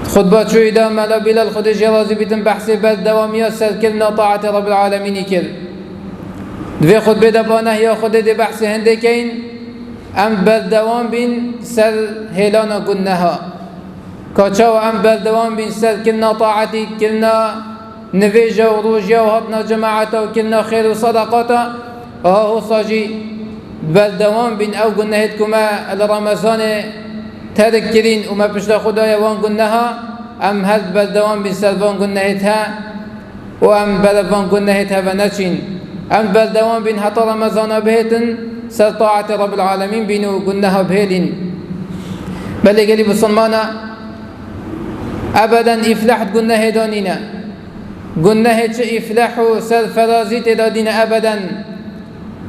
خطبة شوي دا ملا بلال خود جرازي بيتم بحثي بل دوامية سر كلنا طاعة رب العالمين كل دوی خطبه دا با نهی خود دی بحث هنده کین ام بردوام بین سر هیلانا گناها کاچاو ام بردوام بین سر کلنا طاعتی کلنا نویجا و روجیا و هاتنا جماعتا و کلنا خیر و صدقاتا هو صاجي بردوام بین او گناهت کما الرمضان ترک کرین و ما پشت خدای وان گناها ام هر بردوام بین سر وان گناهت ها و ام بردوام گناهت ها و نچین ام بردوام بين حتى رمضان بهتن سر طاعة رب العالمين بينو قلناها بهدين بل قالي بصمانا أبدا إفلاح قلنا هدانينا قلنا هيتش إفلاحو سر فرازيت دادينا أبدا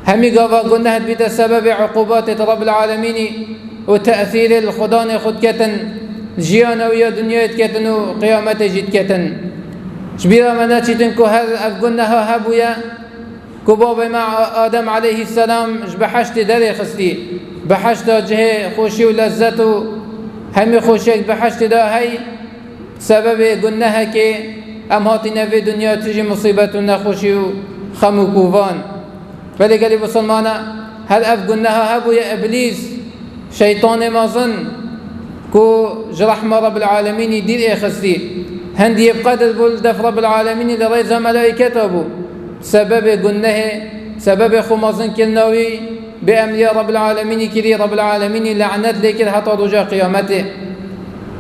همي قابا قلنا بيت سبب عقوبات رب العالمين وتأثير الخدان خد كتن جيانا ويا دنيا كتن وقيامة جد كتن شبيرا مناتي تنكو هل قلناها هبويا كباب مع آدم عليه السلام بحشت داري خستي بحشت جهة خوشي ولذته همي خوشيك بحشت دا هي سبب قلناها كي أم هاتنا في دنيا تجي مصيبة نخوشي وخمو كوفان فلي قال بسلمانا هل أف قلناها هبو يا إبليس شيطان ما ظن كو جرحمة رب العالمين يدير خستي هندي يبقى دف رب العالمين لريزة ملائكته أبو سبب قلناه سبب خمازن كلناوي بأمر رب العالمين كري رب العالمين لعنت لك حتى رجاء قيامته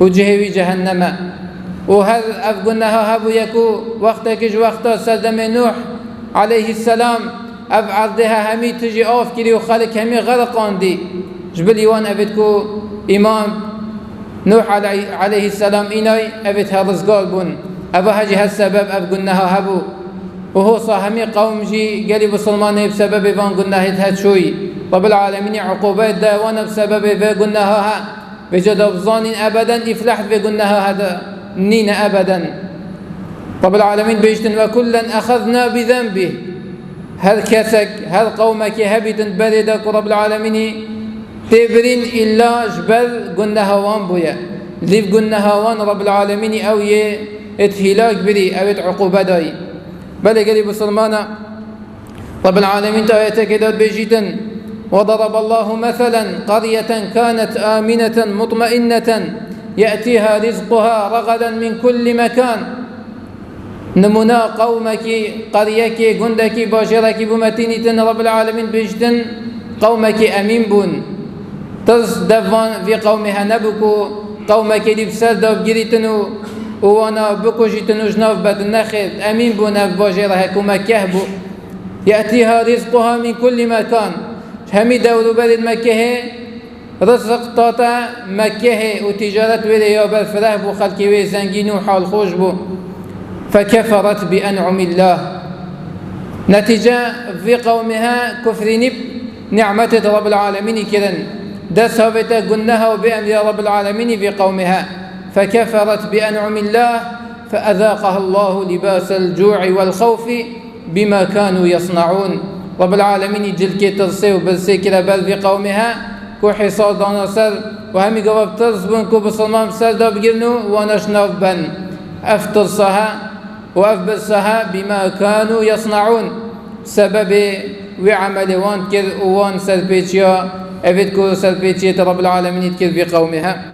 وجهوي جهنم وهل أفقناها هبو يكو وقتك وقتا سلم نوح عليه السلام أفعرضها همي تجي آف كري وخالك همي غرقان دي جبل يوان أبدكو إمام نوح عليه السلام إناي أبدها رزقال بون أبا هجي هالسبب أفقناها هبو وهو صاحمي قوم جي قالي بسلمانه بسبب فان قلنا هيد شوي رب العالمين عقوبات داوانا بسبب فان قلناها بجد بظان أبدا إفلحت في قلناها هذا نين أبدا رب العالمين بيجتن وكلا أخذنا بذنبه هل كسك هل قومك هبتن بردك رب العالمين تبرين إلا جبل قلناها وان بويا ليف قلناها وان رب العالمين أو اتهلاك بري أو عقوبة داي بل قال بسلمانا رب العالمين تآياتك داد بيجيتن وضرب الله مثلا قرية كانت آمنة مطمئنة يأتيها رزقها رغدا من كل مكان نمنا قومك قريك قندك باشرك بمتينة رب العالمين بيجتن قومك أمين بون تصدفان في قومها نبكو قومك لبسر داب جريتنو وانا بكو جيتنو جناف بد النخل امين بو ناف باجرها كما كهبو ياتيها رزقها من كل مكان همي دولو بلد مكه رزق طاطا مكه وتجارة وليا بالفرح بو خلقي وي زنجين وحال خوش بو فكفرت بأنعم الله نتيجة في قومها كفر نعمة رب العالمين كذا دسها قلناها وبأمر رب العالمين في قومها فكفرت بأنعم الله فأذاقها الله لباس الجوع والخوف بما كانوا يصنعون رب العالمين يجل كي ترسي وبلسي كلا بل في قومها كو حصار دانا سر وهمي قواب ترسبون كو بصمام سر داب جرنو ونشناف بن أفترسها وأفبرسها بما كانوا يصنعون سبب وعمل وان كر وان سلبيتيا أفيد كو سلبيتيا رب العالمين يتكر في قومها